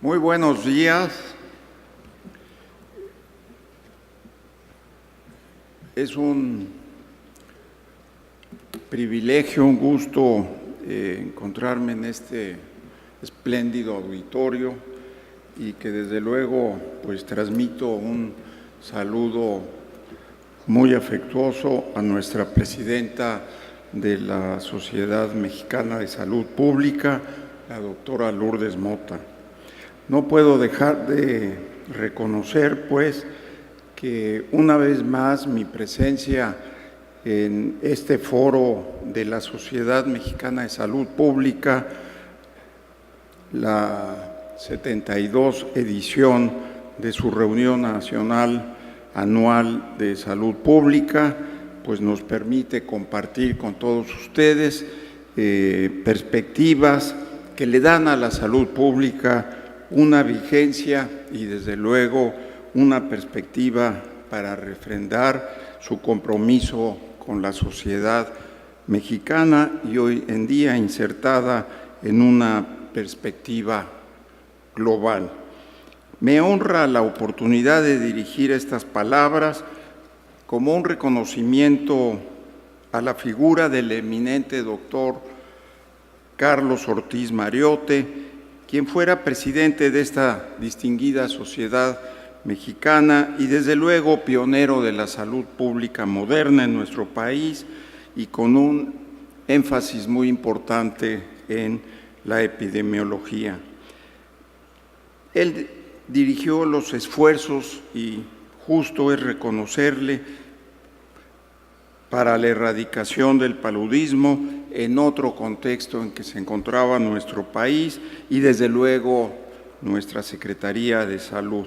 Muy buenos días. Es un privilegio, un gusto encontrarme en este espléndido auditorio y que desde luego pues transmito un saludo muy afectuoso a nuestra presidenta de la Sociedad Mexicana de Salud Pública, la doctora Lourdes Mota. No puedo dejar de reconocer, pues, que una vez más mi presencia en este foro de la Sociedad Mexicana de Salud Pública, la 72 edición de su reunión nacional anual de salud pública, pues nos permite compartir con todos ustedes perspectivas que le dan a la salud pública una vigencia y desde luego una perspectiva para refrendar su compromiso con la sociedad mexicana y hoy en día insertada en una perspectiva global. Me honra la oportunidad de dirigir estas palabras como un reconocimiento a la figura del eminente doctor Carlos Ortiz Mariotte, quien fuera presidente de esta distinguida sociedad mexicana y desde luego pionero de la salud pública moderna en nuestro país y con un énfasis muy importante en la epidemiología. Él dirigió los esfuerzos, y justo es reconocerle, para la erradicación del paludismo en otro contexto en que se encontraba nuestro país y desde luego nuestra Secretaría de Salud.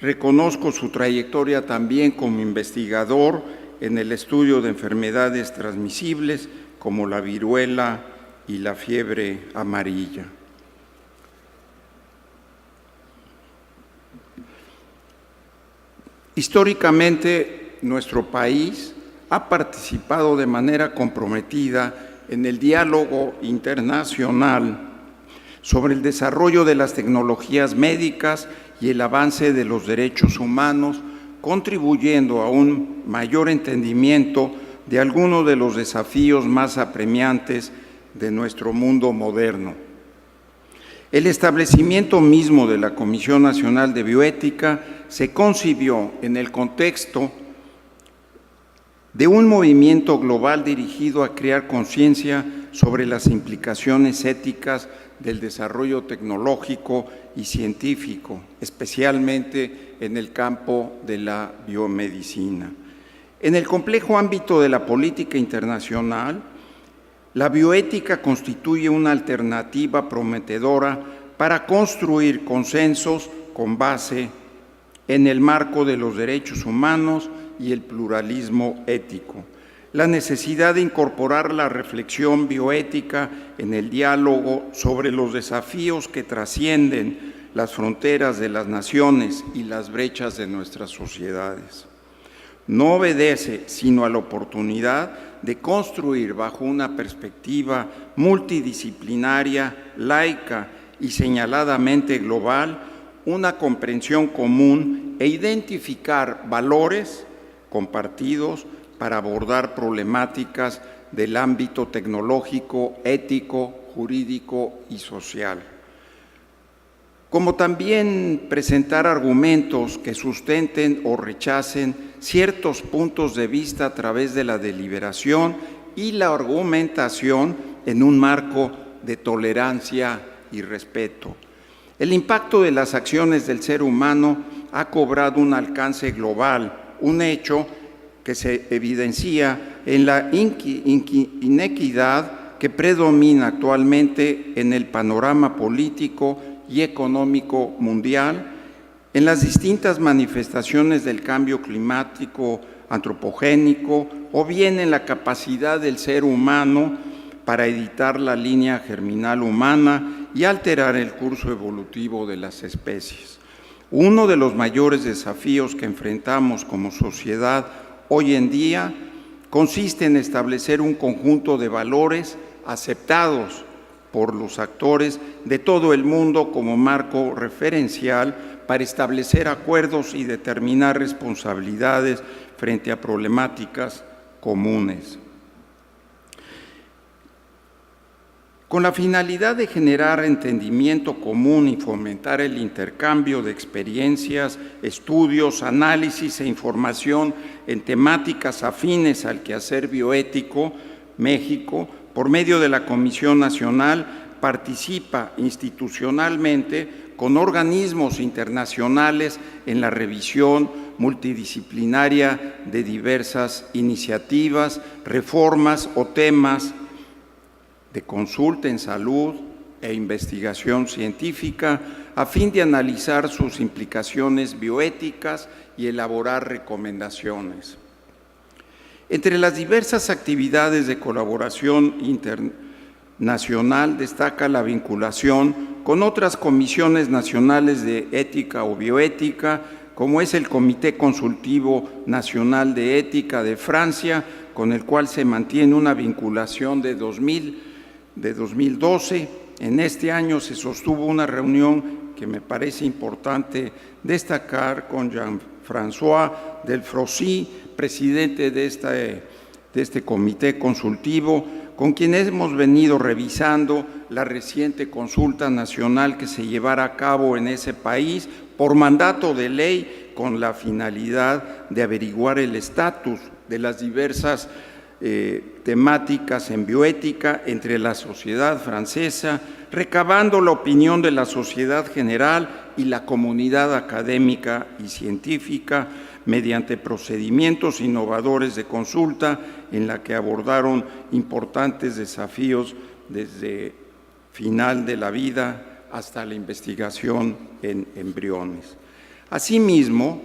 Reconozco su trayectoria también como investigador en el estudio de enfermedades transmisibles como la viruela y la fiebre amarilla. Históricamente, nuestro país ha participado de manera comprometida en el diálogo internacional sobre el desarrollo de las tecnologías médicas y el avance de los derechos humanos, contribuyendo a un mayor entendimiento de algunos de los desafíos más apremiantes de nuestro mundo moderno. El establecimiento mismo de la Comisión Nacional de Bioética se concibió en el contexto de un movimiento global dirigido a crear conciencia sobre las implicaciones éticas del desarrollo tecnológico y científico, especialmente en el campo de la biomedicina. En el complejo ámbito de la política internacional, la bioética constituye una alternativa prometedora para construir consensos con base en el marco de los derechos humanos y el pluralismo ético. La necesidad de incorporar la reflexión bioética en el diálogo sobre los desafíos que trascienden las fronteras de las naciones y las brechas de nuestras sociedades. No obedece sino a la oportunidad de construir bajo una perspectiva multidisciplinaria, laica y señaladamente global una comprensión común e identificar valores compartidos para abordar problemáticas del ámbito tecnológico, ético, jurídico y social. Como también presentar argumentos que sustenten o rechacen ciertos puntos de vista a través de la deliberación y la argumentación en un marco de tolerancia y respeto. El impacto de las acciones del ser humano ha cobrado un alcance global, un hecho que se evidencia en la inequidad que predomina actualmente en el panorama político y económico mundial, en las distintas manifestaciones del cambio climático antropogénico o bien en la capacidad del ser humano para editar la línea germinal humana y alterar el curso evolutivo de las especies. Uno de los mayores desafíos que enfrentamos como sociedad hoy en día consiste en establecer un conjunto de valores aceptados por los actores de todo el mundo como marco referencial para establecer acuerdos y determinar responsabilidades frente a problemáticas comunes. Con la finalidad de generar entendimiento común y fomentar el intercambio de experiencias, estudios, análisis e información en temáticas afines al quehacer bioético, México, por medio de la Comisión Nacional, participa institucionalmente con organismos internacionales en la revisión multidisciplinaria de diversas iniciativas, reformas o temas de consulta en salud e investigación científica a fin de analizar sus implicaciones bioéticas y elaborar recomendaciones. Entre las diversas actividades de colaboración internacional destaca la vinculación con otras comisiones nacionales de ética o bioética, como es el Comité Consultivo Nacional de Ética de Francia, con el cual se mantiene una vinculación de 2012. En este año se sostuvo una reunión que me parece importante destacar con Jean-François Delfraissy, presidente de este comité consultivo, con quien hemos venido revisando la reciente consulta nacional que se llevará a cabo en ese país por mandato de ley, con la finalidad de averiguar el estatus de las diversas temáticas en bioética entre la sociedad francesa, recabando la opinión de la sociedad general y la comunidad académica y científica mediante procedimientos innovadores de consulta en la que abordaron importantes desafíos desde final de la vida hasta la investigación en embriones. Asimismo,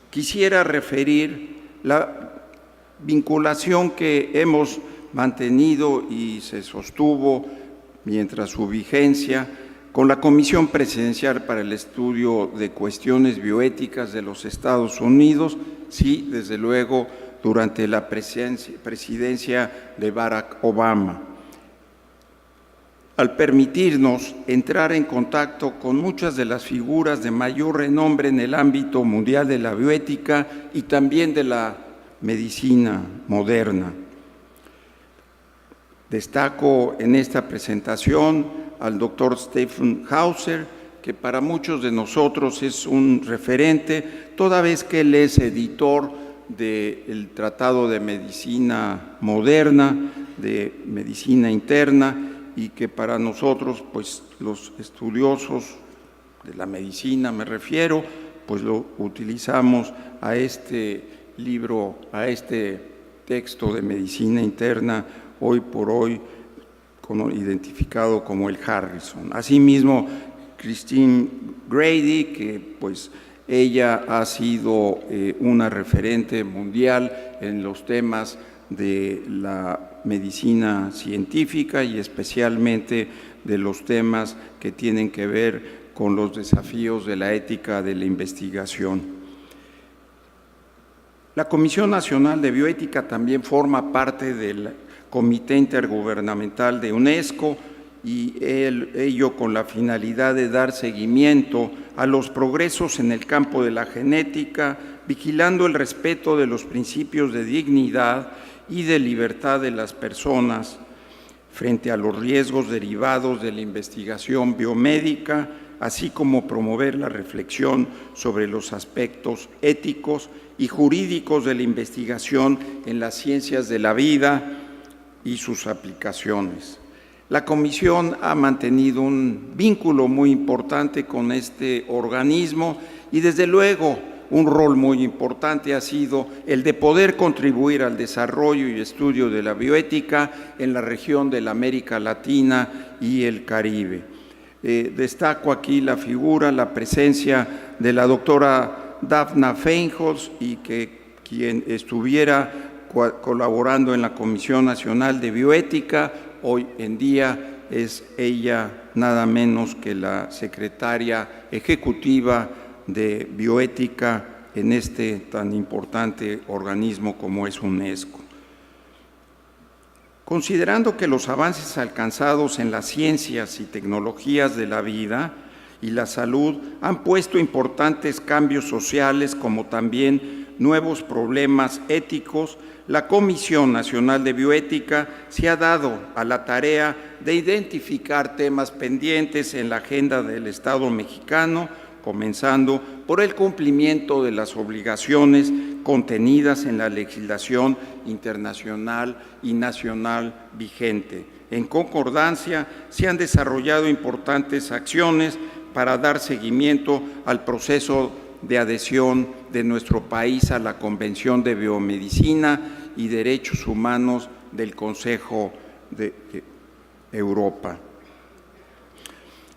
quisiera referir la vinculación que hemos mantenido y se sostuvo mientras su vigencia con la Comisión Presidencial para el Estudio de Cuestiones Bioéticas de los Estados Unidos, sí, desde luego, durante la presidencia de Barack Obama, al permitirnos entrar en contacto con muchas de las figuras de mayor renombre en el ámbito mundial de la bioética y también de la medicina moderna. Destaco en esta presentación al doctor Stephen Hauser, que para muchos de nosotros es un referente, toda vez que él es editor del Tratado de Medicina Moderna, de Medicina Interna, y que para nosotros, pues los estudiosos de la medicina, me refiero, pues lo utilizamos a este libro, a este texto de medicina interna, hoy por hoy identificado como el Harrison. Asimismo, Christine Grady, que pues ella ha sido una referente mundial en los temas de la medicina científica y especialmente de los temas que tienen que ver con los desafíos de la ética de la investigación. La Comisión Nacional de Bioética también forma parte del Comité Intergubernamental de UNESCO y ello con la finalidad de dar seguimiento a los progresos en el campo de la genética, vigilando el respeto de los principios de dignidad y de libertad de las personas frente a los riesgos derivados de la investigación biomédica, así como promover la reflexión sobre los aspectos éticos y jurídicos de la investigación en las ciencias de la vida y sus aplicaciones. La Comisión ha mantenido un vínculo muy importante con este organismo y desde luego un rol muy importante ha sido el de poder contribuir al desarrollo y estudio de la bioética en la región de la América Latina y el Caribe. Destaco aquí la figura, la presencia de la doctora Daphna Feinholz y que quien estuviera colaborando en la Comisión Nacional de Bioética, hoy en día es ella nada menos que la secretaria ejecutiva de bioética en este tan importante organismo como es UNESCO. Considerando que los avances alcanzados en las ciencias y tecnologías de la vida y la salud han puesto importantes cambios sociales como también nuevos problemas éticos, la Comisión Nacional de Bioética se ha dado a la tarea de identificar temas pendientes en la agenda del Estado mexicano, comenzando por el cumplimiento de las obligaciones contenidas en la legislación internacional y nacional vigente. En concordancia, se han desarrollado importantes acciones para dar seguimiento al proceso de adhesión de nuestro país a la Convención de Biomedicina y Derechos Humanos del Consejo de Europa.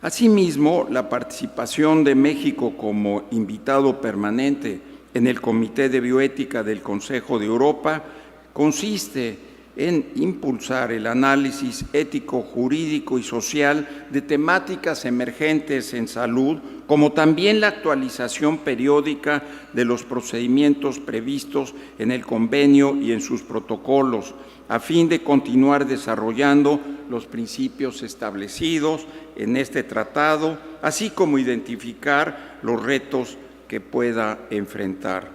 Asimismo, la participación de México como invitado permanente en el Comité de Bioética del Consejo de Europa consiste en impulsar el análisis ético, jurídico y social de temáticas emergentes en salud, como también la actualización periódica de los procedimientos previstos en el convenio y en sus protocolos, a fin de continuar desarrollando los principios establecidos en este tratado, así como identificar los retos que pueda enfrentar.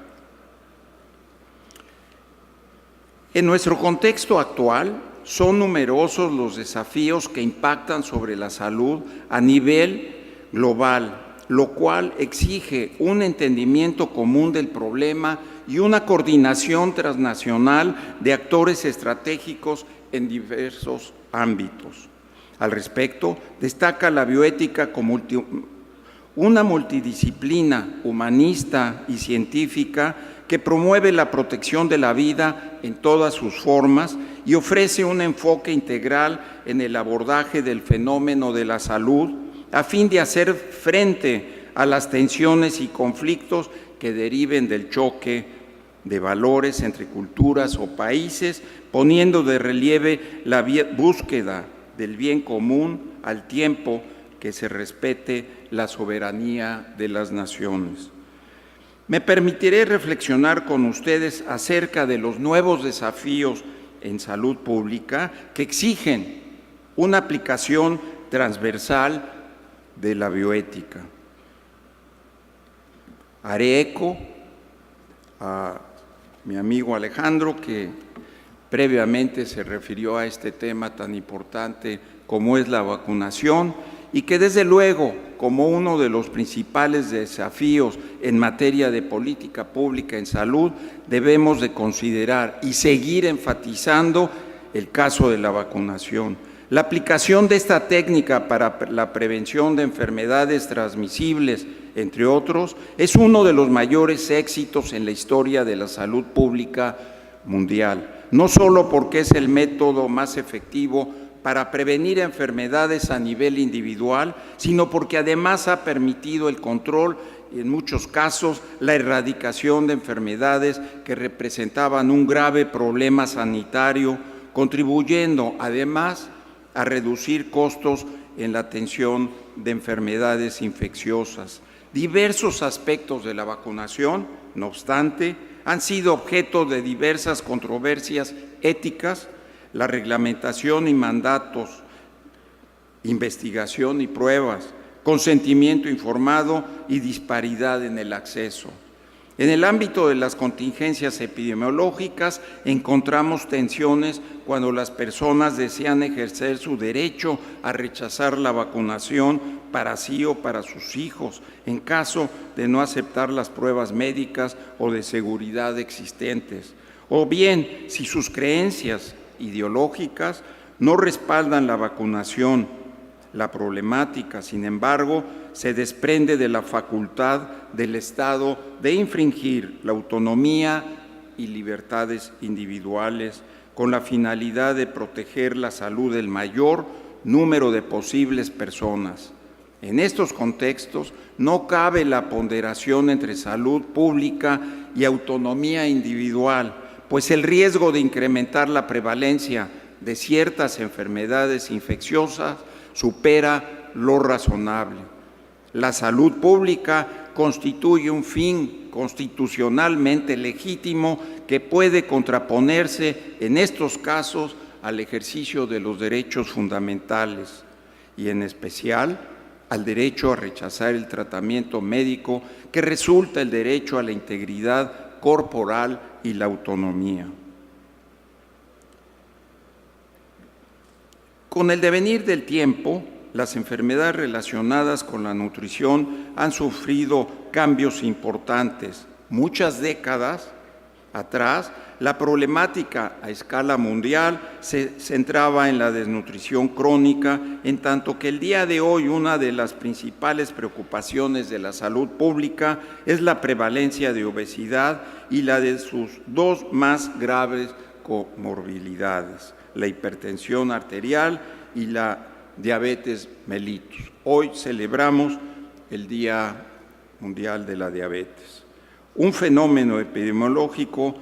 En nuestro contexto actual, son numerosos los desafíos que impactan sobre la salud a nivel global, lo cual exige un entendimiento común del problema y una coordinación transnacional de actores estratégicos en diversos ámbitos. Al respecto, destaca la bioética como una multidisciplina humanista y científica que promueve la protección de la vida en todas sus formas y ofrece un enfoque integral en el abordaje del fenómeno de la salud a fin de hacer frente a las tensiones y conflictos que deriven del choque de valores entre culturas o países, poniendo de relieve la búsqueda del bien común al tiempo que se respete la soberanía de las naciones. Me permitiré reflexionar con ustedes acerca de los nuevos desafíos en salud pública que exigen una aplicación transversal de la bioética. Haré eco a mi amigo Alejandro, que previamente se refirió a este tema tan importante como es la vacunación, y que desde luego, como uno de los principales desafíos en materia de política pública en salud, debemos de considerar y seguir enfatizando el caso de la vacunación. La aplicación de esta técnica para la prevención de enfermedades transmisibles, entre otros, es uno de los mayores éxitos en la historia de la salud pública mundial, no solo porque es el método más efectivo para prevenir enfermedades a nivel individual, sino porque además ha permitido el control y en muchos casos la erradicación de enfermedades que representaban un grave problema sanitario, contribuyendo además a reducir costos en la atención de enfermedades infecciosas. Diversos aspectos de la vacunación, no obstante, han sido objeto de diversas controversias éticas, la reglamentación y mandatos, investigación y pruebas, consentimiento informado y disparidad en el acceso. En el ámbito de las contingencias epidemiológicas encontramos tensiones cuando las personas desean ejercer su derecho a rechazar la vacunación para sí o para sus hijos, en caso de no aceptar las pruebas médicas o de seguridad existentes, o bien si sus creencias ideológicas no respaldan la vacunación. La problemática, sin embargo, se desprende de la facultad del Estado de infringir la autonomía y libertades individuales con la finalidad de proteger la salud del mayor número de posibles personas. En estos contextos no cabe la ponderación entre salud pública y autonomía individual, pues el riesgo de incrementar la prevalencia de ciertas enfermedades infecciosas supera lo razonable. La salud pública constituye un fin constitucionalmente legítimo que puede contraponerse en estos casos al ejercicio de los derechos fundamentales y en especial al derecho a rechazar el tratamiento médico que resulta el derecho a la integridad corporal y la autonomía. Con el devenir del tiempo, las enfermedades relacionadas con la nutrición han sufrido cambios importantes. Muchas décadas atrás, la problemática a escala mundial se centraba en la desnutrición crónica, en tanto que el día de hoy una de las principales preocupaciones de la salud pública es la prevalencia de obesidad y la de sus dos más graves comorbilidades, la hipertensión arterial y la diabetes mellitus. Hoy celebramos el Día Mundial de la Diabetes, un fenómeno epidemiológico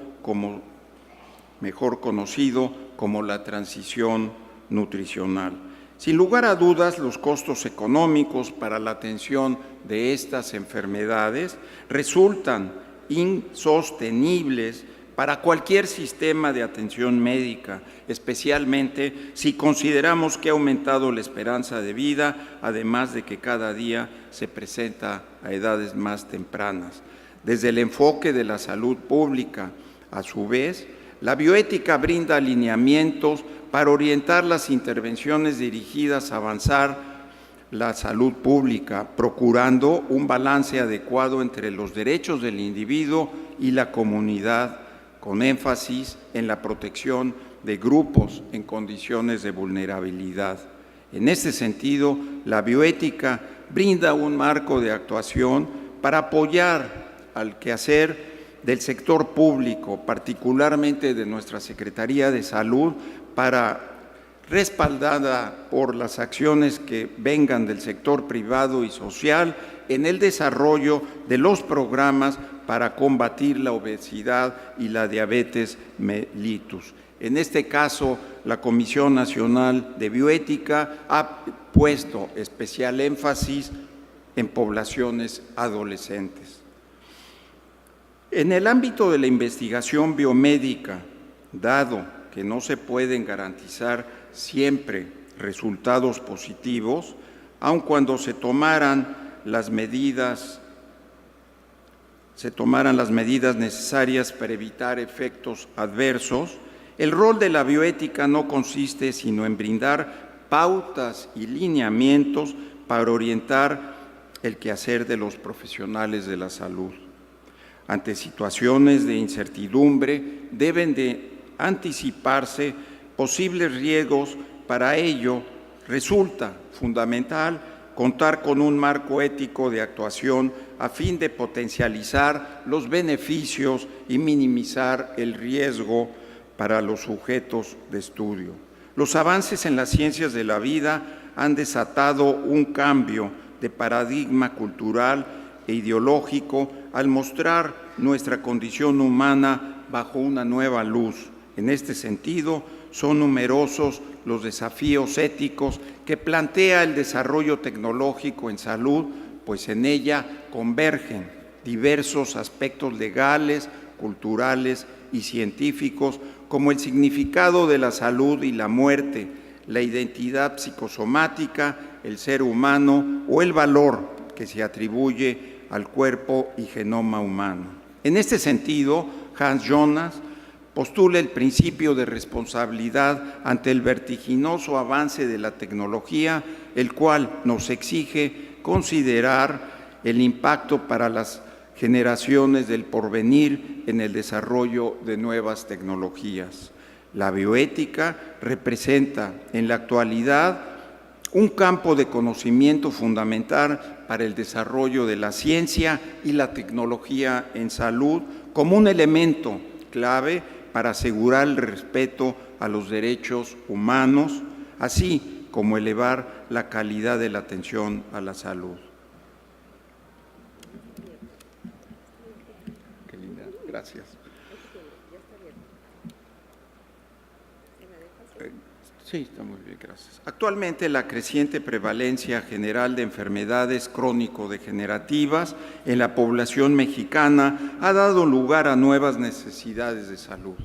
mejor conocido como la transición nutricional. Sin lugar a dudas, los costos económicos para la atención de estas enfermedades resultan insostenibles para cualquier sistema de atención médica, especialmente si consideramos que ha aumentado la esperanza de vida, además de que cada día se presenta a edades más tempranas. Desde el enfoque de la salud pública, a su vez, la bioética brinda alineamientos para orientar las intervenciones dirigidas a avanzar la salud pública, procurando un balance adecuado entre los derechos del individuo y la comunidad, con énfasis en la protección de grupos en condiciones de vulnerabilidad. En este sentido, la bioética brinda un marco de actuación para apoyar al quehacer del sector público, particularmente de nuestra Secretaría de Salud, respaldada por las acciones que vengan del sector privado y social en el desarrollo de los programas para combatir la obesidad y la diabetes mellitus. En este caso, la Comisión Nacional de Bioética ha puesto especial énfasis en poblaciones adolescentes. En el ámbito de la investigación biomédica, dado que no se pueden garantizar siempre resultados positivos, aun cuando se tomaran las medidas necesarias para evitar efectos adversos, el rol de la bioética no consiste sino en brindar pautas y lineamientos para orientar el quehacer de los profesionales de la salud. Ante situaciones de incertidumbre, deben de anticiparse posibles riesgos. Para ello, resulta fundamental contar con un marco ético de actuación a fin de potencializar los beneficios y minimizar el riesgo para los sujetos de estudio. Los avances en las ciencias de la vida han desatado un cambio de paradigma cultural e ideológico al mostrar nuestra condición humana bajo una nueva luz. En este sentido, son numerosos los desafíos éticos que plantea el desarrollo tecnológico en salud, pues en ella convergen diversos aspectos legales, culturales y científicos, como el significado de la salud y la muerte, la identidad psicosomática, el ser humano o el valor que se atribuye al cuerpo y genoma humano. En este sentido, Hans Jonas postula el principio de responsabilidad ante el vertiginoso avance de la tecnología, el cual nos exige considerar el impacto para las generaciones del porvenir en el desarrollo de nuevas tecnologías. La bioética representa en la actualidad un campo de conocimiento fundamental para el desarrollo de la ciencia y la tecnología en salud como un elemento clave para asegurar el respeto a los derechos humanos, así como elevar la calidad de la atención a la salud. Qué linda, gracias. Sí, está muy bien, gracias. Actualmente, la creciente prevalencia general de enfermedades crónico-degenerativas en la población mexicana ha dado lugar a nuevas necesidades de salud.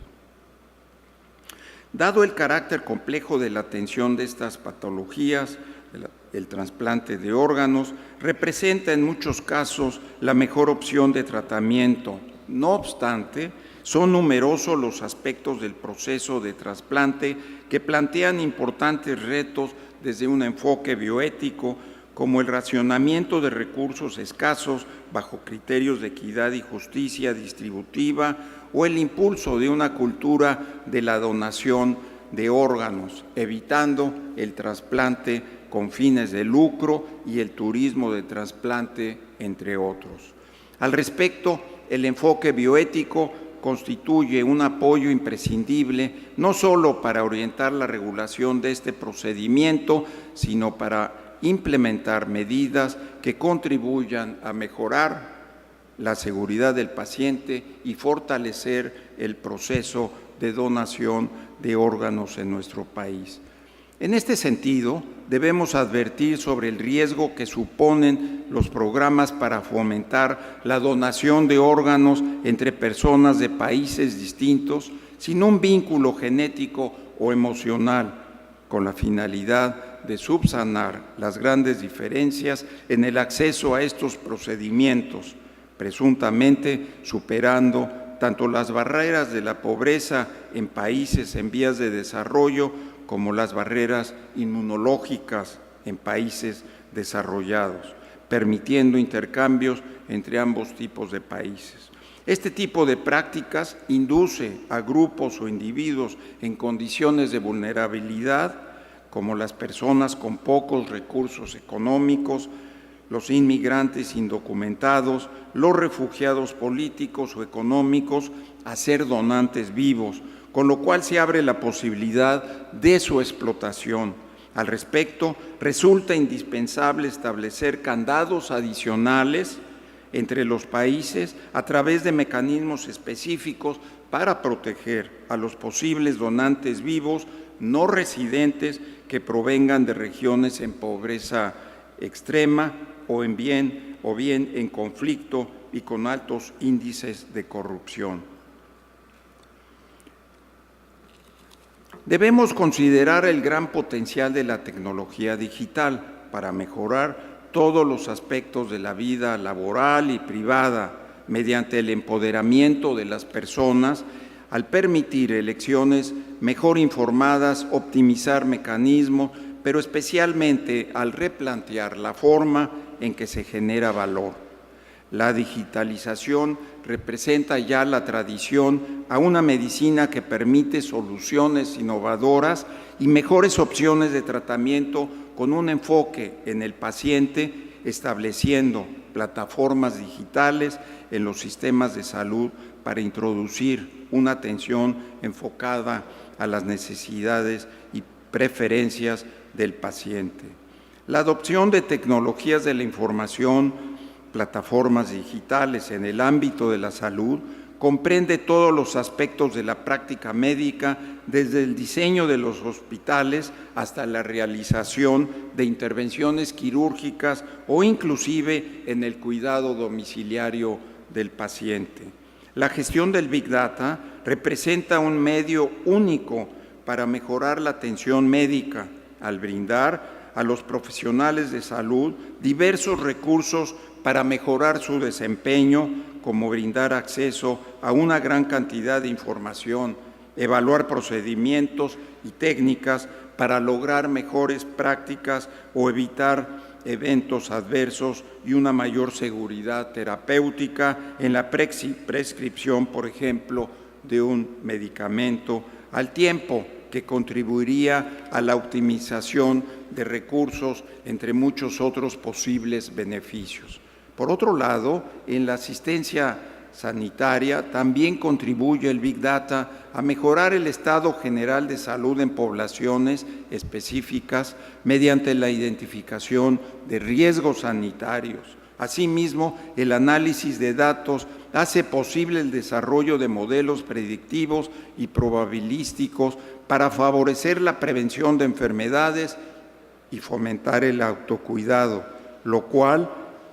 Dado el carácter complejo de la atención de estas patologías, el trasplante de órganos representa en muchos casos la mejor opción de tratamiento. No obstante, son numerosos los aspectos del proceso de trasplante que plantean importantes retos desde un enfoque bioético, como el racionamiento de recursos escasos bajo criterios de equidad y justicia distributiva, o el impulso de una cultura de la donación de órganos, evitando el trasplante con fines de lucro y el turismo de trasplante, entre otros. Al respecto, el enfoque bioético constituye un apoyo imprescindible no solo para orientar la regulación de este procedimiento, sino para implementar medidas que contribuyan a mejorar la seguridad del paciente y fortalecer el proceso de donación de órganos en nuestro país. En este sentido, debemos advertir sobre el riesgo que suponen los programas para fomentar la donación de órganos entre personas de países distintos sin un vínculo genético o emocional, con la finalidad de subsanar las grandes diferencias en el acceso a estos procedimientos, presuntamente superando tanto las barreras de la pobreza en países en vías de desarrollo como las barreras inmunológicas en países desarrollados, permitiendo intercambios entre ambos tipos de países. Este tipo de prácticas induce a grupos o individuos en condiciones de vulnerabilidad, como las personas con pocos recursos económicos, los inmigrantes indocumentados, los refugiados políticos o económicos, a ser donantes vivos, con lo cual se abre la posibilidad de su explotación. Al respecto, resulta indispensable establecer candados adicionales entre los países a través de mecanismos específicos para proteger a los posibles donantes vivos no residentes que provengan de regiones en pobreza extrema o bien en conflicto y con altos índices de corrupción. Debemos considerar el gran potencial de la tecnología digital para mejorar todos los aspectos de la vida laboral y privada mediante el empoderamiento de las personas, al permitir elecciones mejor informadas, optimizar mecanismos, pero especialmente al replantear la forma en que se genera valor. La digitalización representa ya la tradición a una medicina que permite soluciones innovadoras y mejores opciones de tratamiento con un enfoque en el paciente, estableciendo plataformas digitales en los sistemas de salud para introducir una atención enfocada a las necesidades y preferencias del paciente. La adopción de tecnologías de la información, plataformas digitales en el ámbito de la salud, comprende todos los aspectos de la práctica médica, desde el diseño de los hospitales hasta la realización de intervenciones quirúrgicas o inclusive en el cuidado domiciliario del paciente. La gestión del Big Data representa un medio único para mejorar la atención médica, al brindar a los profesionales de salud diversos recursos para mejorar su desempeño, como brindar acceso a una gran cantidad de información, evaluar procedimientos y técnicas para lograr mejores prácticas o evitar eventos adversos y una mayor seguridad terapéutica en la prescripción, por ejemplo, de un medicamento, al tiempo que contribuiría a la optimización de recursos, entre muchos otros posibles beneficios. Por otro lado, en la asistencia sanitaria también contribuye el Big Data a mejorar el estado general de salud en poblaciones específicas mediante la identificación de riesgos sanitarios. Asimismo, el análisis de datos hace posible el desarrollo de modelos predictivos y probabilísticos para favorecer la prevención de enfermedades y fomentar el autocuidado, lo cual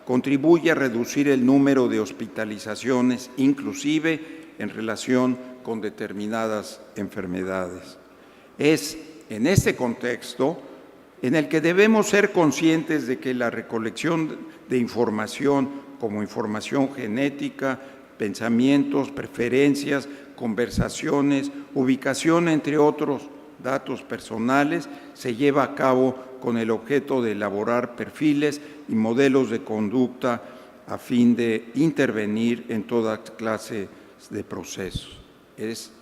contribuye a reducir el número de hospitalizaciones, inclusive en relación con determinadas enfermedades. Es en este contexto en el que debemos ser conscientes de que la recolección de información, como información genética, pensamientos, preferencias, conversaciones, ubicación, entre otros datos personales, se lleva a cabo con el objeto de elaborar perfiles y modelos de conducta a fin de intervenir en toda clase de procesos. Es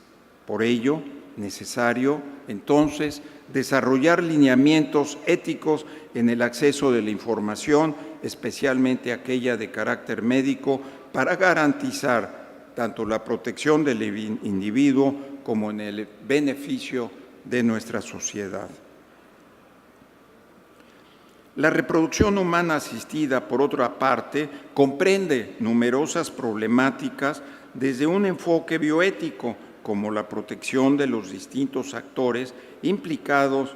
por ello necesario, entonces, desarrollar lineamientos éticos en el acceso de la información, especialmente aquella de carácter médico, para garantizar tanto la protección del individuo como en el beneficio de nuestra sociedad. La reproducción humana asistida, por otra parte, comprende numerosas problemáticas desde un enfoque bioético, como la protección de los distintos actores implicados,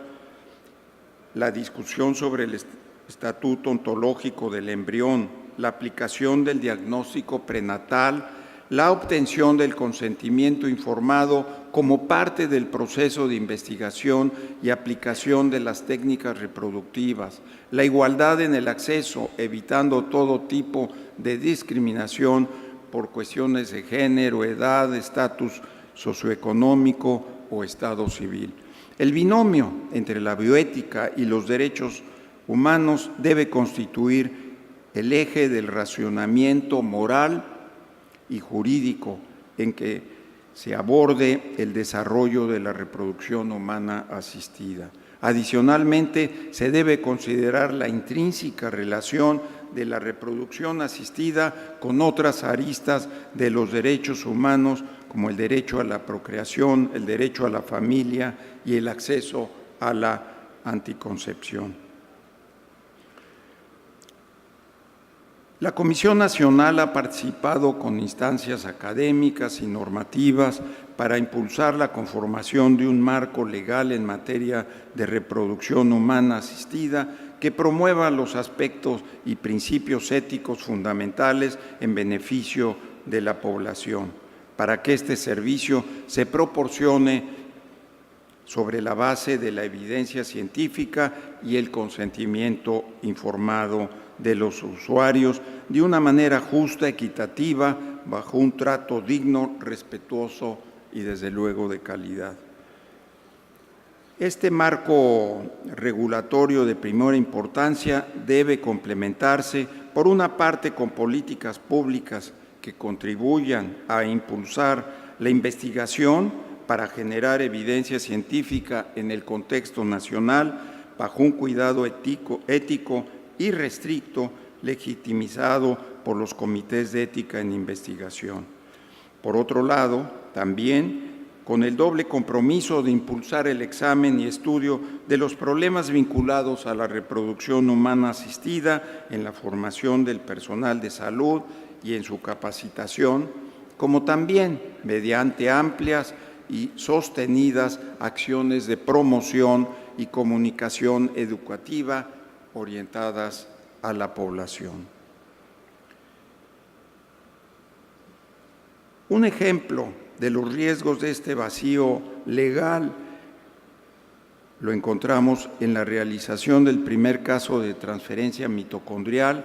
la discusión sobre el estatuto ontológico del embrión, la aplicación del diagnóstico prenatal, la obtención del consentimiento informado como parte del proceso de investigación y aplicación de las técnicas reproductivas, la igualdad en el acceso, evitando todo tipo de discriminación por cuestiones de género, edad, estatus socioeconómico o estado civil. El binomio entre la bioética y los derechos humanos debe constituir el eje del racionamiento moral y jurídico en que se aborde el desarrollo de la reproducción humana asistida. Adicionalmente, se debe considerar la intrínseca relación de la reproducción asistida con otras aristas de los derechos humanos, como el derecho a la procreación, el derecho a la familia y el acceso a la anticoncepción. La Comisión Nacional ha participado con instancias académicas y normativas para impulsar la conformación de un marco legal en materia de reproducción humana asistida que promueva los aspectos y principios éticos fundamentales en beneficio de la población, para que este servicio se proporcione sobre la base de la evidencia científica y el consentimiento informado de los usuarios de una manera justa, equitativa, bajo un trato digno, respetuoso y desde luego de calidad. Este marco regulatorio de primera importancia debe complementarse, por una parte, con políticas públicas que contribuyan a impulsar la investigación para generar evidencia científica en el contexto nacional, bajo un cuidado ético irrestricto, legitimizado por los comités de ética en investigación. Por otro lado, también con el doble compromiso de impulsar el examen y estudio de los problemas vinculados a la reproducción humana asistida en la formación del personal de salud y en su capacitación, como también mediante amplias y sostenidas acciones de promoción y comunicación educativa orientadas a la población. Un ejemplo de los riesgos de este vacío legal lo encontramos en la realización del primer caso de transferencia mitocondrial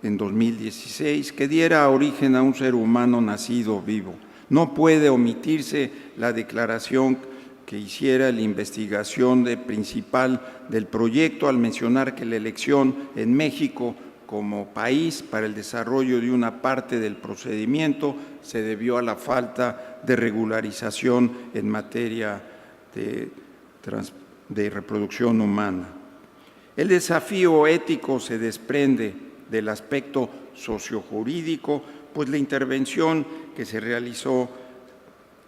en 2016, que diera origen a un ser humano nacido vivo. No puede omitirse la declaración que hiciera la investigación principal del proyecto al mencionar que la elección en México como país para el desarrollo de una parte del procedimiento se debió a la falta de regularización en materia de reproducción humana. El desafío ético se desprende del aspecto sociojurídico, pues la intervención que se realizó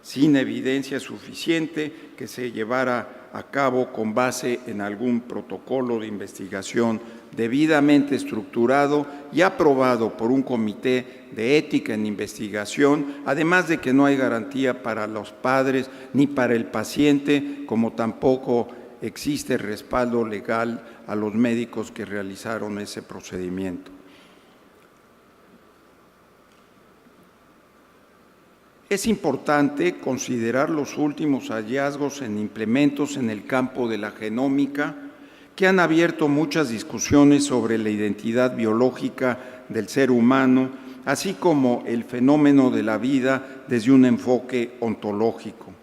sin evidencia suficiente, que se llevara a cabo con base en algún protocolo de investigación debidamente estructurado y aprobado por un comité de ética en investigación, además de que no hay garantía para los padres ni para el paciente, como tampoco existe respaldo legal a los médicos que realizaron ese procedimiento. Es importante considerar los últimos hallazgos en implementos en el campo de la genómica que han abierto muchas discusiones sobre la identidad biológica del ser humano, así como el fenómeno de la vida desde un enfoque ontológico.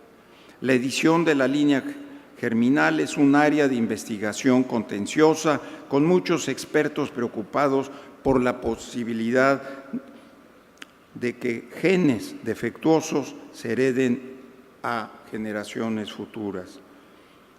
La edición de la línea germinal es un área de investigación contenciosa con muchos expertos preocupados por la posibilidad de que genes defectuosos se hereden a generaciones futuras.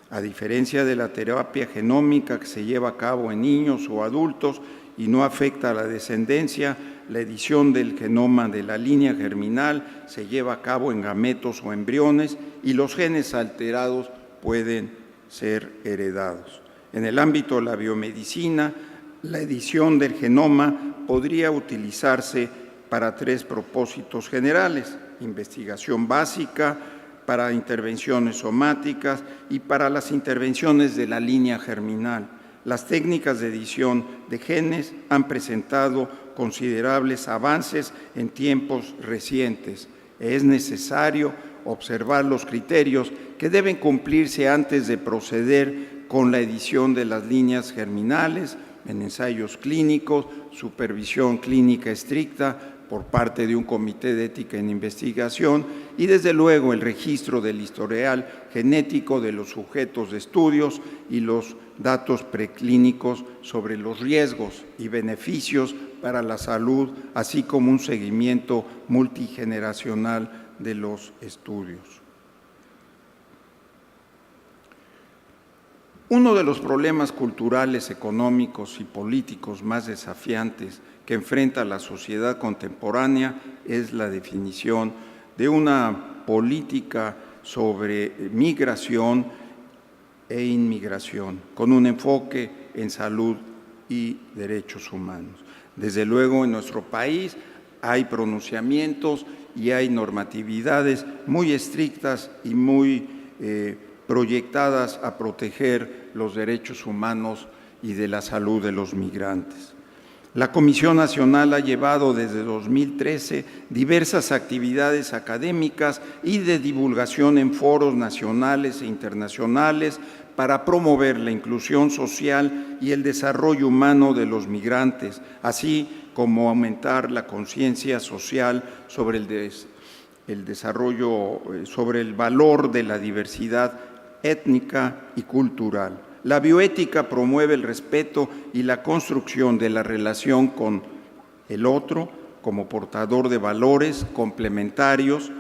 A diferencia de la terapia genómica que se lleva a cabo en niños o adultos y no afecta a la descendencia, la edición del genoma de la línea germinal se lleva a cabo en gametos o embriones y los genes alterados pueden ser heredados. En el ámbito de la biomedicina, la edición del genoma podría utilizarse para tres propósitos generales: investigación básica, para intervenciones somáticas y para las intervenciones de la línea germinal. Las técnicas de edición de genes han presentado considerables avances en tiempos recientes. Es necesario observar los criterios que deben cumplirse antes de proceder con la edición de las líneas germinales en ensayos clínicos, supervisión clínica estricta por parte de un comité de ética en investigación y, desde luego, el registro del historial genético de los sujetos de estudios y los datos preclínicos sobre los riesgos y beneficios para la salud, así como un seguimiento multigeneracional de los estudios. Uno de los problemas culturales, económicos y políticos más desafiantes que enfrenta la sociedad contemporánea es la definición de una política sobre migración e inmigración, con un enfoque en salud y derechos humanos. Desde luego, en nuestro país hay pronunciamientos y hay normatividades muy estrictas y muy proyectadas a proteger los derechos humanos y de la salud de los migrantes. La Comisión Nacional ha llevado desde 2013 diversas actividades académicas y de divulgación en foros nacionales e internacionales para promover la inclusión social y el desarrollo humano de los migrantes, así como aumentar la conciencia social sobre el desarrollo, sobre el valor de la diversidad étnica y cultural. La bioética promueve el respeto y la construcción de la relación con el otro como portador de valores complementarios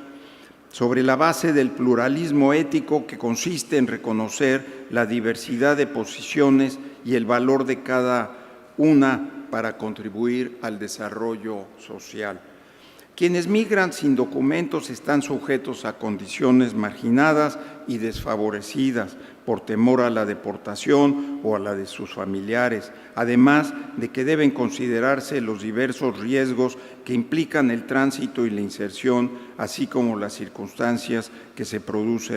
sobre la base del pluralismo ético que consiste en reconocer la diversidad de posiciones y el valor de cada una para contribuir al desarrollo social. Quienes migran sin documentos están sujetos a condiciones marginadas y desfavorecidas por temor a la deportación o a la de sus familiares, además de que deben considerarse los diversos riesgos que implican el tránsito y la inserción, así como las circunstancias que se produce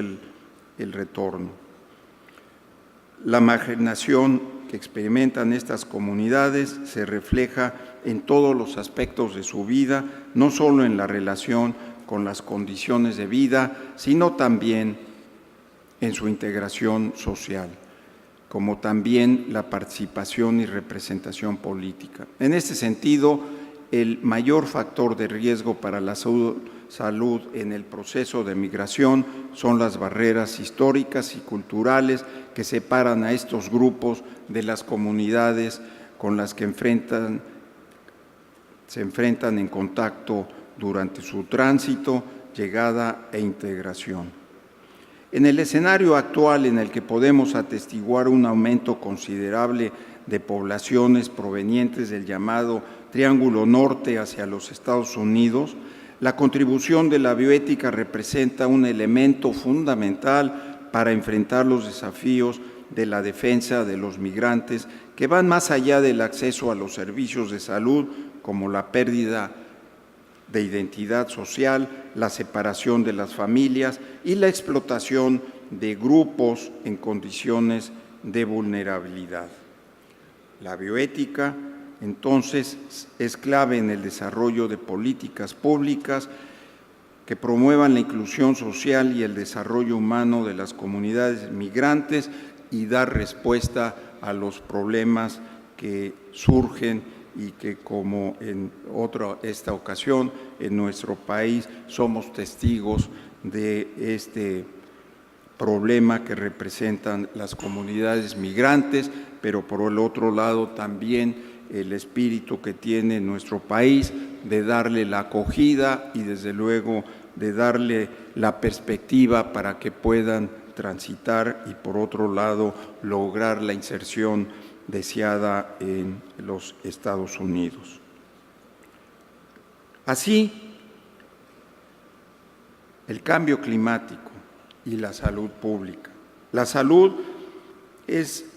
el retorno. La marginación que experimentan estas comunidades se refleja en todos los aspectos de su vida, no solo en la relación con las condiciones de vida, sino también en su integración social, como también la participación y representación política. En este sentido, el mayor factor de riesgo para la salud en el proceso de migración son las barreras históricas y culturales que separan a estos grupos de las comunidades con las que se enfrentan en contacto durante su tránsito, llegada e integración. En el escenario actual en el que podemos atestiguar un aumento considerable de poblaciones provenientes del llamado Triángulo Norte hacia los Estados Unidos, la contribución de la bioética representa un elemento fundamental para enfrentar los desafíos de la defensa de los migrantes que van más allá del acceso a los servicios de salud, como la pérdida de identidad social, la separación de las familias y la explotación de grupos en condiciones de vulnerabilidad. La bioética, entonces, es clave en el desarrollo de políticas públicas que promuevan la inclusión social y el desarrollo humano de las comunidades migrantes y dar respuesta a los problemas que surgen y que, como en esta ocasión, en nuestro país somos testigos de este problema que representan las comunidades migrantes, pero por el otro lado también el espíritu que tiene nuestro país de darle la acogida y desde luego de darle la perspectiva para que puedan transitar y por otro lado lograr la inserción deseada en los Estados Unidos. Así, el cambio climático y la salud pública. La salud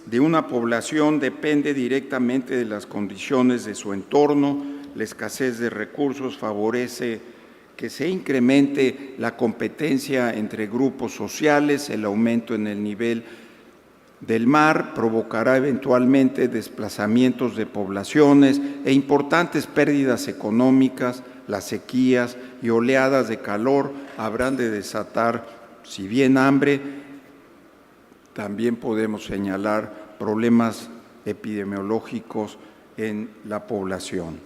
de una población depende directamente de las condiciones de su entorno. La escasez de recursos favorece que se incremente la competencia entre grupos sociales, el aumento en el nivel del mar provocará eventualmente desplazamientos de poblaciones e importantes pérdidas económicas. Las sequías y oleadas de calor habrán de desatar, si bien hambre, también podemos señalar problemas epidemiológicos en la población.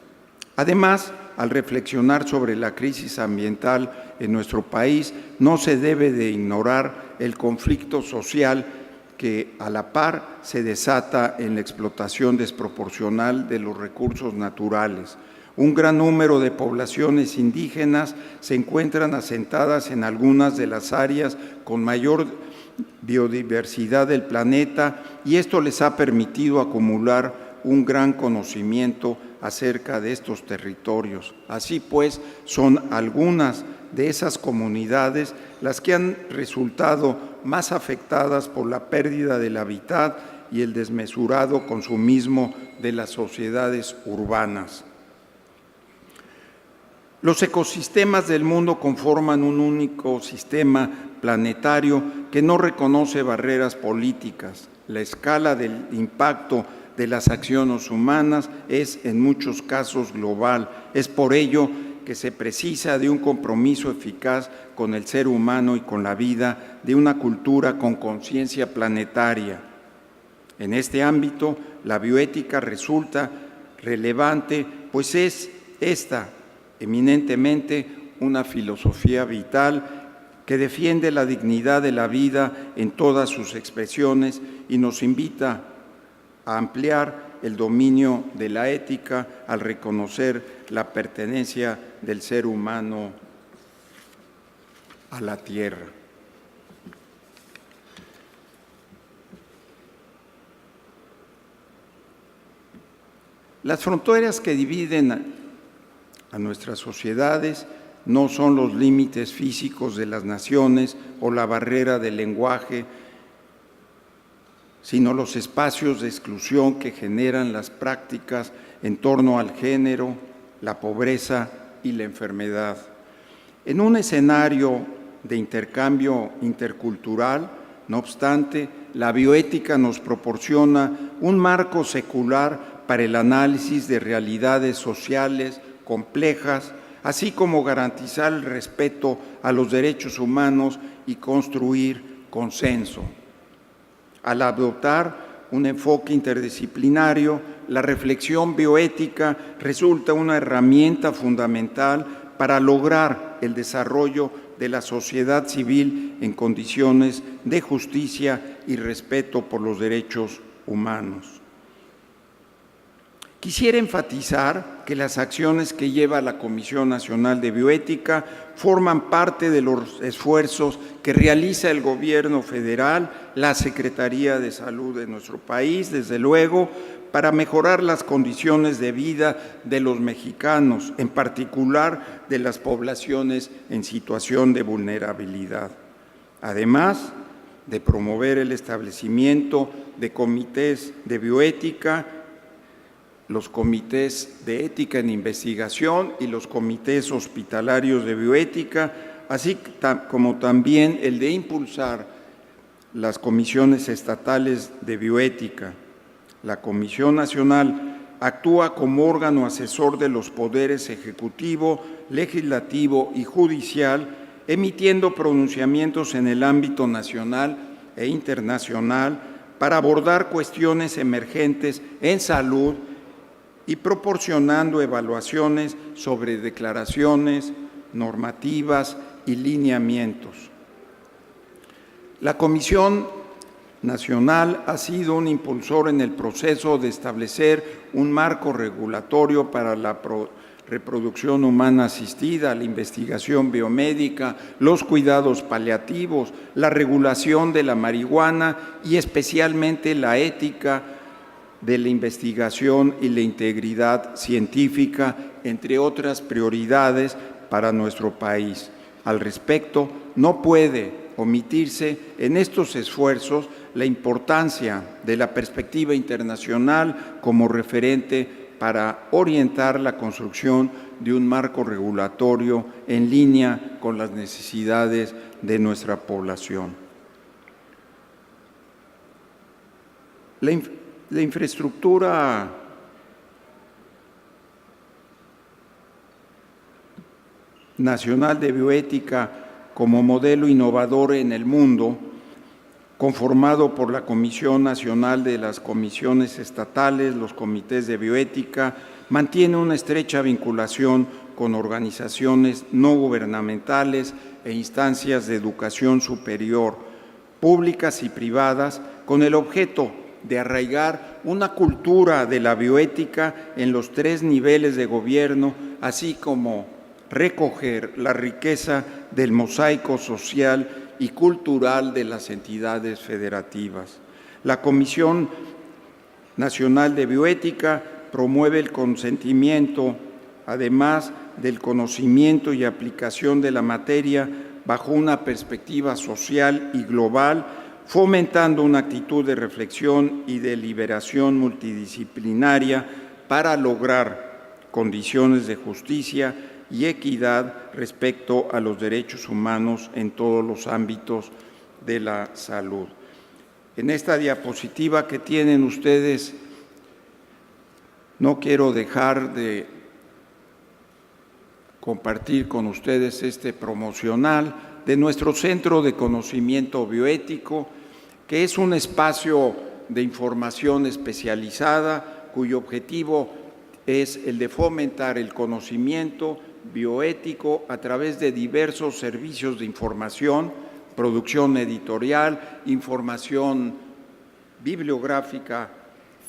Además, al reflexionar sobre la crisis ambiental en nuestro país, no se debe de ignorar el conflicto social que a la par se desata en la explotación desproporcional de los recursos naturales. Un gran número de poblaciones indígenas se encuentran asentadas en algunas de las áreas con mayor biodiversidad del planeta y esto les ha permitido acumular un gran conocimiento acerca de estos territorios. Así pues, son algunas de esas comunidades las que han resultado más afectadas por la pérdida del hábitat y el desmesurado consumismo de las sociedades urbanas. Los ecosistemas del mundo conforman un único sistema planetario que no reconoce barreras políticas. La escala del impacto de las acciones humanas es en muchos casos global. Es por ello que se precisa de un compromiso eficaz con el ser humano y con la vida, de una cultura con conciencia planetaria. En este ámbito, la bioética resulta relevante, pues es esta eminentemente una filosofía vital que defiende la dignidad de la vida en todas sus expresiones y nos invita a ampliar el dominio de la ética al reconocer la pertenencia del ser humano a la tierra. Las fronteras que dividen a nuestras sociedades no son los límites físicos de las naciones o la barrera del lenguaje, sino los espacios de exclusión que generan las prácticas en torno al género, la pobreza y la enfermedad. En un escenario de intercambio intercultural, no obstante, la bioética nos proporciona un marco secular para el análisis de realidades sociales complejas, así como garantizar el respeto a los derechos humanos y construir consenso. Al adoptar un enfoque interdisciplinario, la reflexión bioética resulta una herramienta fundamental para lograr el desarrollo de la sociedad civil en condiciones de justicia y respeto por los derechos humanos. Quisiera enfatizar que las acciones que lleva la Comisión Nacional de Bioética forman parte de los esfuerzos que realiza el Gobierno federal, la Secretaría de Salud de nuestro país, desde luego, para mejorar las condiciones de vida de los mexicanos, en particular de las poblaciones en situación de vulnerabilidad. Además de promover el establecimiento de comités de bioética, los comités de ética en investigación y los comités hospitalarios de bioética, así como también el de impulsar las comisiones estatales de bioética. La Comisión Nacional actúa como órgano asesor de los poderes ejecutivo, legislativo y judicial, emitiendo pronunciamientos en el ámbito nacional e internacional para abordar cuestiones emergentes en salud y proporcionando evaluaciones sobre declaraciones, normativas y lineamientos. La Comisión Nacional ha sido un impulsor en el proceso de establecer un marco regulatorio para la reproducción humana asistida, la investigación biomédica, los cuidados paliativos, la regulación de la marihuana y especialmente la ética de la investigación y la integridad científica, entre otras prioridades para nuestro país. Al respecto, no puede omitirse en estos esfuerzos la importancia de la perspectiva internacional como referente para orientar la construcción de un marco regulatorio en línea con las necesidades de nuestra población. La infraestructura nacional de bioética como modelo innovador en el mundo, conformado por la Comisión Nacional de las Comisiones Estatales, los comités de bioética, mantiene una estrecha vinculación con organizaciones no gubernamentales e instancias de educación superior, públicas y privadas, con el objeto de arraigar una cultura de la bioética en los 3 niveles de gobierno, así como recoger la riqueza del mosaico social y cultural de las entidades federativas. La Comisión Nacional de Bioética promueve el consentimiento, además del conocimiento y aplicación de la materia bajo una perspectiva social y global, fomentando una actitud de reflexión y deliberación multidisciplinaria para lograr condiciones de justicia y equidad respecto a los derechos humanos en todos los ámbitos de la salud. En esta diapositiva que tienen ustedes, no quiero dejar de compartir con ustedes este promocional de nuestro Centro de Conocimiento Bioético, que es un espacio de información especializada cuyo objetivo es el de fomentar el conocimiento bioético a través de diversos servicios de información, producción editorial, información bibliográfica,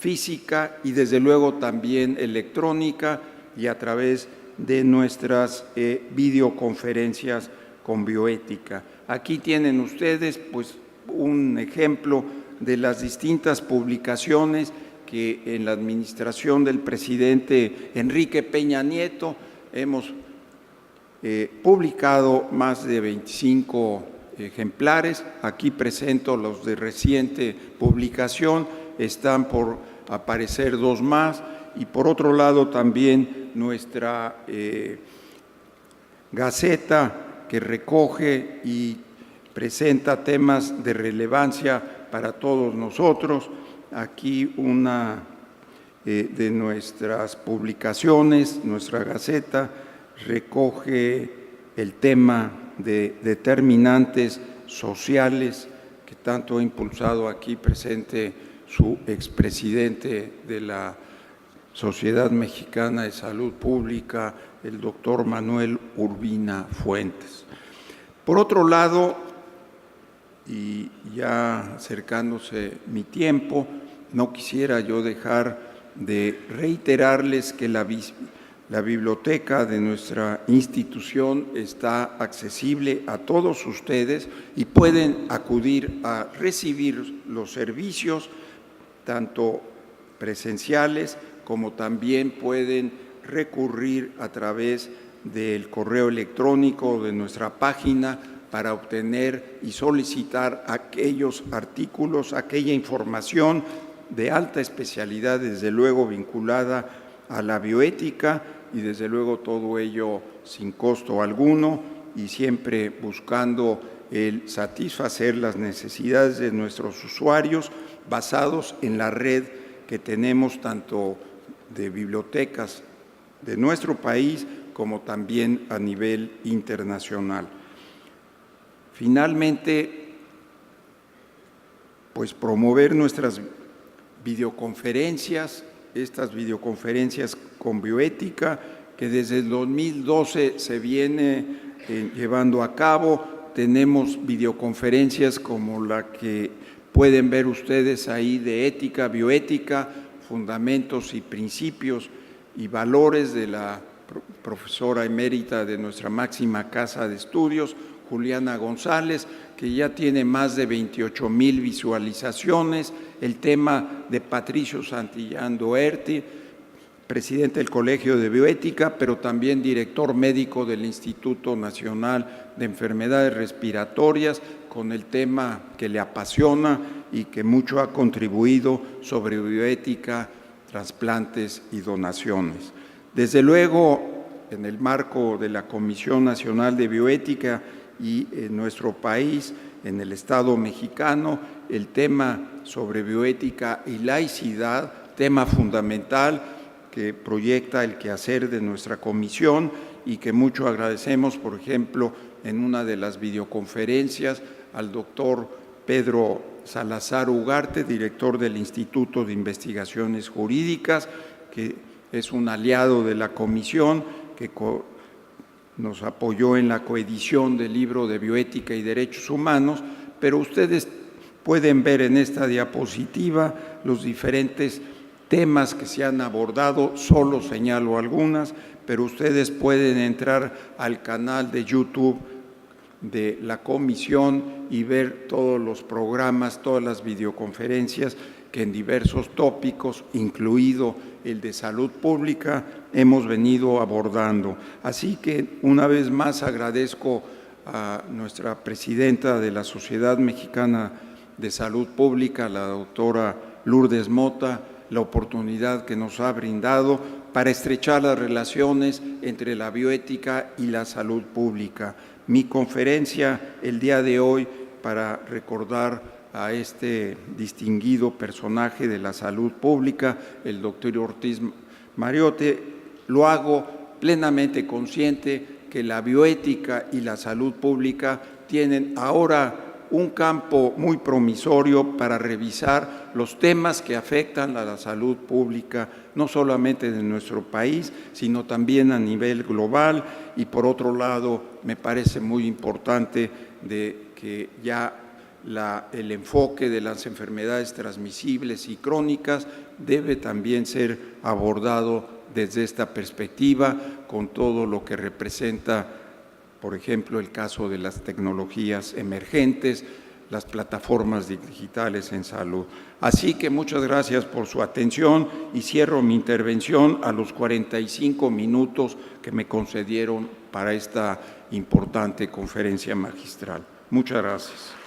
física y desde luego también electrónica y a través de nuestras videoconferencias con bioética. Aquí tienen ustedes pues un ejemplo de las distintas publicaciones que en la administración del presidente Enrique Peña Nieto hemos publicado más de 25 ejemplares. Aquí presento los de reciente publicación, están por aparecer 2 más, y por otro lado también nuestra Gaceta, que recoge y presenta temas de relevancia para todos nosotros. Aquí una de nuestras publicaciones, nuestra Gaceta, recoge el tema de determinantes sociales que tanto ha impulsado aquí presente su expresidente de la Sociedad Mexicana de Salud Pública, el doctor Manuel Urbina Fuentes. Por otro lado, y ya acercándose mi tiempo, no quisiera yo dejar de reiterarles que la biblioteca de nuestra institución está accesible a todos ustedes y pueden acudir a recibir los servicios, tanto presenciales como también pueden recurrir a través del correo electrónico de nuestra página para obtener y solicitar aquellos artículos, aquella información de alta especialidad, desde luego vinculada a la bioética, y desde luego todo ello sin costo alguno y siempre buscando el satisfacer las necesidades de nuestros usuarios basados en la red que tenemos tanto de bibliotecas de nuestro país como también a nivel internacional. Finalmente, pues promover nuestras videoconferencias, estas videoconferencias con bioética, que desde el 2012 se viene llevando a cabo. Tenemos videoconferencias como la que pueden ver ustedes ahí de ética, bioética, fundamentos y principios y valores de la profesora emérita de nuestra máxima casa de estudios, Juliana González, que ya tiene más de 28,000 visualizaciones. El tema de Patricio Santillán Doherty, presidente del Colegio de Bioética, pero también director médico del Instituto Nacional de Enfermedades Respiratorias, con el tema que le apasiona y que mucho ha contribuido sobre bioética, trasplantes y donaciones. Desde luego, en el marco de la Comisión Nacional de Bioética y en nuestro país, en el Estado mexicano, el tema sobre bioética y laicidad, tema fundamental que proyecta el quehacer de nuestra comisión y que mucho agradecemos, por ejemplo, en una de las videoconferencias al doctor Pedro Salazar Ugarte, director del Instituto de Investigaciones Jurídicas, que es un aliado de la comisión, que nos apoyó en la coedición del libro de Bioética y Derechos Humanos, pero ustedes pueden ver en esta diapositiva los diferentes temas que se han abordado, solo señalo algunas, pero ustedes pueden entrar al canal de YouTube de la comisión y ver todos los programas, todas las videoconferencias que en diversos tópicos, incluido el de salud pública, hemos venido abordando. Así que una vez más agradezco a nuestra presidenta de la Sociedad Mexicana de Salud Pública, la doctora Lourdes Mota, la oportunidad que nos ha brindado para estrechar las relaciones entre la bioética y la salud pública. Mi conferencia el día de hoy, para recordar a este distinguido personaje de la salud pública, el doctor Ortiz Mariotti, lo hago plenamente consciente que la bioética y la salud pública tienen ahora un campo muy promisorio para revisar los temas que afectan a la salud pública, no solamente de nuestro país, sino también a nivel global. Y por otro lado, me parece muy importante de que ya el enfoque de las enfermedades transmisibles y crónicas debe también ser abordado desde esta perspectiva, con todo lo que representa, por ejemplo, el caso de las tecnologías emergentes, las plataformas digitales en salud. Así que muchas gracias por su atención y cierro mi intervención a los 45 minutos que me concedieron para esta importante conferencia magistral. Muchas gracias.